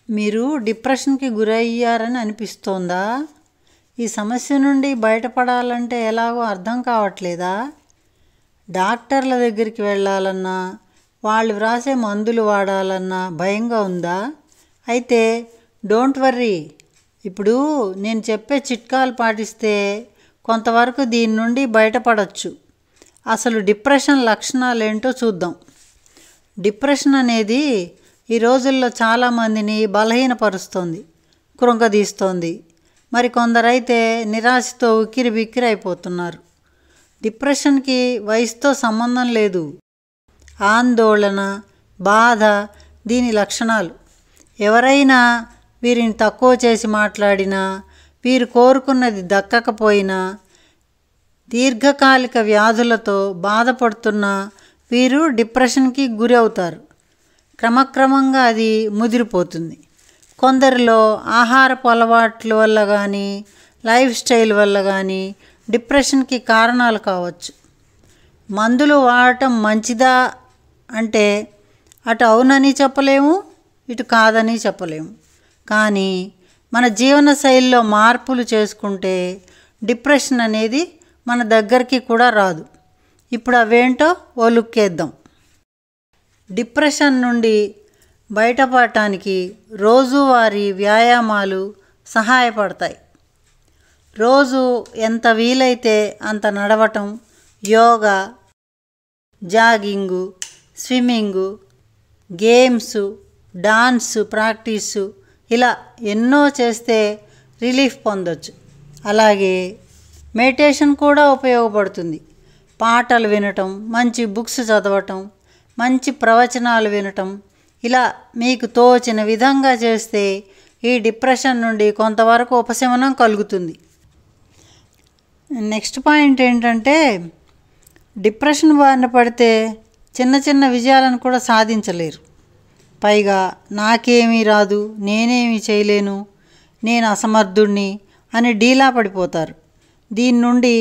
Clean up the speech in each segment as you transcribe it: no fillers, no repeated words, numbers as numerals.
మీరు డిప్రెషన్కి గురయ్యారని అనిపిస్తోందా? ఈ సమస్య నుండి బయటపడాలంటే ఎలాగో అర్థం కావట్లేదా? డాక్టర్ల దగ్గరికి వెళ్ళాలన్నా, వాళ్ళు వ్రాసే మందులు వాడాలన్నా భయంగా ఉందా? అయితే డోంట్ వర్రీ, ఇప్పుడు నేను చెప్పే చిట్కాలు పాటిస్తే కొంతవరకు దీని నుండి బయటపడవచ్చు. అసలు డిప్రెషన్ లక్షణాలు ఏంటో చూద్దాం. డిప్రెషన్ అనేది ఈ రోజుల్లో చాలామందిని బలహీనపరుస్తోంది, కృంగదీస్తోంది. మరి కొందరైతే నిరాశతో ఉక్కిరి బిక్కిరి అయిపోతున్నారు. డిప్రెషన్కి వయసుతో సంబంధం లేదు. ఆందోళన, బాధ దీని లక్షణాలు. ఎవరైనా వీరిని తక్కువ చేసి మాట్లాడినా, వీరు కోరుకున్నది దక్కకపోయినా, దీర్ఘకాలిక వ్యాధులతో బాధపడుతున్న వీరు డిప్రెషన్కి గురి అవుతారు. క్రమక్రమంగా అది ముదిరిపోతుంది. కొందరిలో ఆహారపు అలవాట్ల వల్ల కానీ, లైఫ్ స్టైల్ వల్ల కానీ డిప్రెషన్కి కారణాలు కావచ్చు. మందులు వాడటం మంచిదా అంటే అటు అవునని చెప్పలేము, ఇటు కాదని చెప్పలేము. కానీ మన జీవన శైలిలో మార్పులు చేసుకుంటే డిప్రెషన్ అనేది మన దగ్గరికి కూడా రాదు. ఇప్పుడు అవేంటో ఓ లుక్ వేద్దాం. డిప్రెషన్ నుండి బయటపడటానికి రోజువారీ వ్యాయామాలు సహాయపడతాయి. రోజు ఎంత వీలైతే అంత నడవటం, yoga, jogging, swimming, games, dance practice ఇలా ఎన్నో చేస్తే రిలీఫ్ పొందొచ్చు. అలాగే మెడిటేషన్ కూడా ఉపయోగపడుతుంది. పాటలు వినటం, మంచి బుక్స్ చదవటం, మంచి ప్రవచనాలు వినటం ఇలా మీకు తోచిన విధంగా చేస్తే ఈ డిప్రెషన్ నుండి కొంతవరకు ఉపశమనం కలుగుతుంది. నెక్స్ట్ పాయింట్ ఏంటంటే, డిప్రెషన్ బారిన పడితే చిన్న చిన్న విజయాలను కూడా సాధించలేరు. పైగా నాకేమీ రాదు, నేనేమీ చేయలేను, నేను అసమర్థుణ్ణి అని డీలా పడిపోతారు. దీని నుండి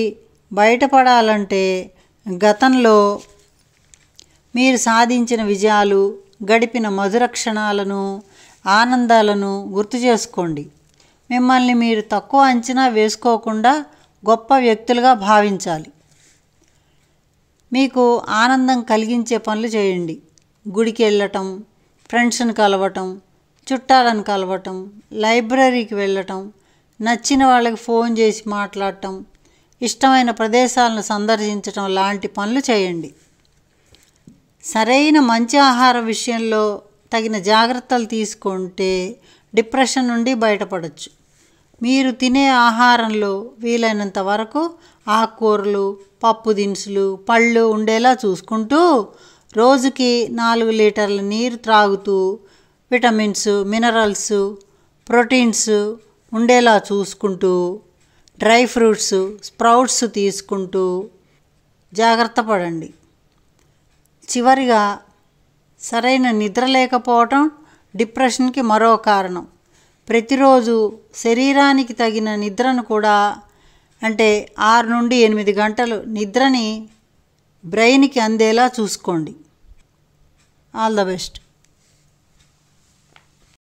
బయటపడాలంటే గతంలో మీరు సాధించిన విజయాలు, గడిపిన మధుర క్షణాలను, ఆనందాలను గుర్తు చేసుకోండి. మిమ్మల్ని మీరు తక్కువ అంచనా వేసుకోకుండా గొప్ప వ్యక్తులుగా భావించాలి. మీకు ఆనందం కలిగించే పనులు చేయండి. గుడికి వెళ్ళటం, ఫ్రెండ్స్ని కలవటం, చుట్టాలను కలవటం, లైబ్రరీకి వెళ్ళటం, నచ్చిన వాళ్ళకి ఫోన్ చేసి మాట్లాడటం, ఇష్టమైన ప్రదేశాలను సందర్శించటం లాంటి పనులు చేయండి. సరైన మంచి ఆహార విషయంలో తగిన జాగ్రత్తలు తీసుకుంటే డిప్రెషన్ నుండి బయటపడవచ్చు. మీరు తినే ఆహారంలో వీలైనంత వరకు ఆకుకూరలు, పప్పు దినుసులు, పళ్ళు ఉండేలా చూసుకుంటూ రోజుకి 4 లీటర్ల నీరు త్రాగుతూ విటమిన్స్, మినరల్స్, ప్రోటీన్స్ ఉండేలా చూసుకుంటూ డ్రై ఫ్రూట్స్, స్ప్రౌట్స్ తీసుకుంటూ జాగ్రత్త పడండి. చివరిగా సరైన నిద్ర లేకపోవటం డిప్రెషన్కి మరో కారణం. ప్రతిరోజు శరీరానికి తగిన నిద్రను కూడా, అంటే 6 నుండి 8 గంటలు నిద్రని బ్రెయిన్కి అందేలా చూసుకోండి. All the best.